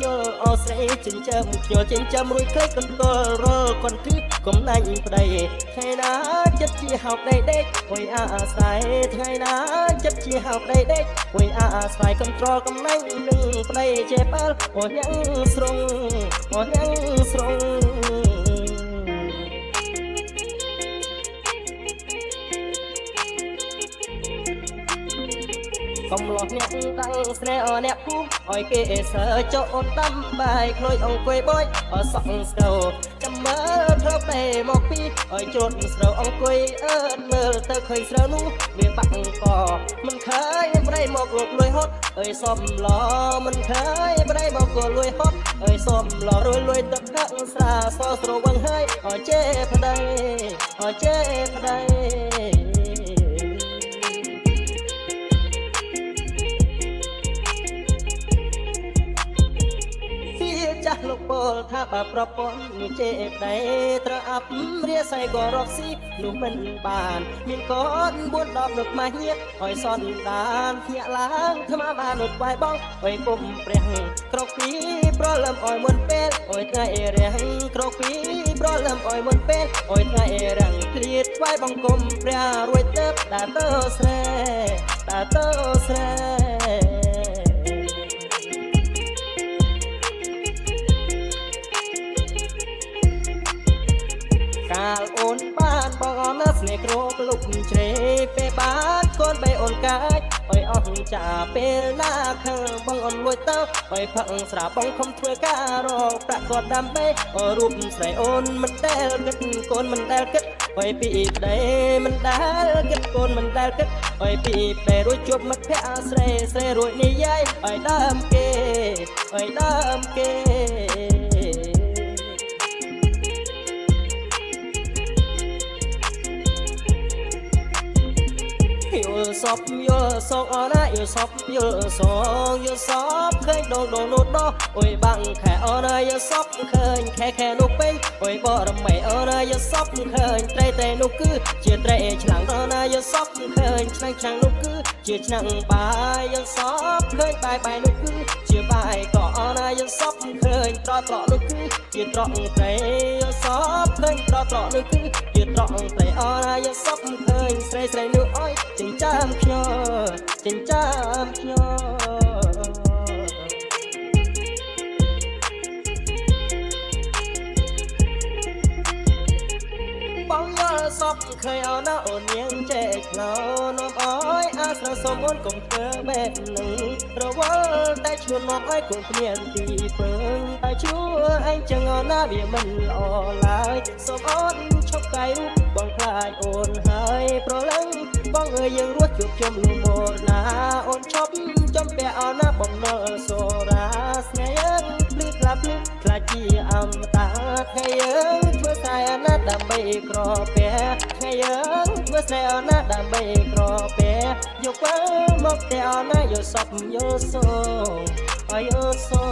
ចូលអស្រីចិញ្ចឹមខ្ញុំចិញ្ចឹមរួចក្លេកកន្ទល់រលកន្ទិះកំណាញ់ប្តីថ្ងៃណាចិត្តជាហៅប្តីដេកអុយអាស្រ័យថ្ងៃណាចិត្តជាហៅប្តីដេកអុយអាស្រ័យកន្ត្រលកំណាញ់នឹងប្តីចេប៉ាល់អូនយ៉ាងស្រងអូនយ៉ាងស្រងកំឡោះអ្នកតាំងស្នេហ៍អ្នកពុះឲ្យគេសើចោអូនដាំបាយក្លួយអង្គុយបយអសក់ស្រូវចាំមើលធ្វើពេមកពីឲ្យជ្រត់ស្រូវអង្គុយអើតមើលទៅឃើញស្រូវនោះវាបាក់កមិនឃើញប្រៃមកលោកលួយហត់អើយសំឡមិនឃើញប្រៃមកក៏លួយហត់អើយសំឡរួយលួយទឹកខាក់ស្រាសស្រវឹងហើយឲ្យជេប្តីឲ្យជេប្តីចាស់លោកពលថាបើប្រពន្ធនេះចេបដៃត្រូវអាប់រាស័យក៏រកស៊ីនោះមិនបានមានកូន4 10នោះមកញៀតឲ្យសនដានភ្ញាក់ឡើងថ្មបាននោះបាយបងអុយពុំព្រះក្រកពីប្រលឹមឲ្យមុនពេលអុយថ្ងៃរាំងក្រកពីប្រលឹមឲ្យមុនពេលអុយថ្ងៃរាំងឃ្លាតថ្វាយបង្គំព្រះរួយទៅដើរទៅស្រែដើរទៅស្រែកាលអូនបានបងអនស្នេហ៍គ្របលុកជ្រេពេលបានកូនបីអូនកាច់អើយអស់ចាពេលណាខឹងបងអូនលួចទៅអើយផឹកស្រាបងខំធ្វើការរកប្រាក់គាត់ដើម្បីរូបស្រីអូនមិនដែលគិតកូនមិនដែលគិតអើយពីប្តីមិនដែលគិតកូនមិនដែលគិតអើយពីពេលរួចជួបមិត្តភក្តិស្រីស្រីរួចនិយាយអើយដើមគេអើយដើមគេសពយល់សងអណាយល់សពយល់សងយល់សពឃើញដងនោះដោះអុយបាំងខែអណាយល់សពឃើញខែនោះពេញអុយបរមីអណាយល់សពឃើញត្រីនោះគឺជាត្រីឆ្លាំងអណាយល់សពឃើញឆ្នាំងនោះគឺជាឆ្នាំងបាយយល់សពឃើញបាយនោះគឺជាបាយក៏អណាយល់សពឃើញត្រកនោះគឺជាត្រកត្រីយល់សពឃើញត្រកនោះគឺជាត្រកត្រីអណាយល់សពឃើញស្រីនោះអើយចិញ្ចាំខ្ញុំចិញ្ចាំខ្ញុំបងយល់សពឃើញអណាអូននាងចេកឡោនាំអើយអាស្រ័យសុំអូនកុំធ្វើបែបនឹងរវល់តែឈួននាំអើយគង់គ្មានទីពឹងតែជួអញចឹងអណាវាមិនល្អឡើយសុំអូនឈប់កាយរូបបងខ្លាចអូនហើយប្រឡឹងបងអើយយើងរស់ជួបជុំលំមរណាអូនឈប់ចំពាក់អណាបំណុលសូរាស្នេហ៍យើងភ្លឺខ្លាភ្លឺខ្លាចជាអមតាថ្ងៃយើងធ្វើតែអណាដើម្បីក្រពះថ្ងៃយើងធ្វើតែអណាដើម្បីក្រពះយកទៅមកតែអណាយកសពយកសូឲ្យយកសូ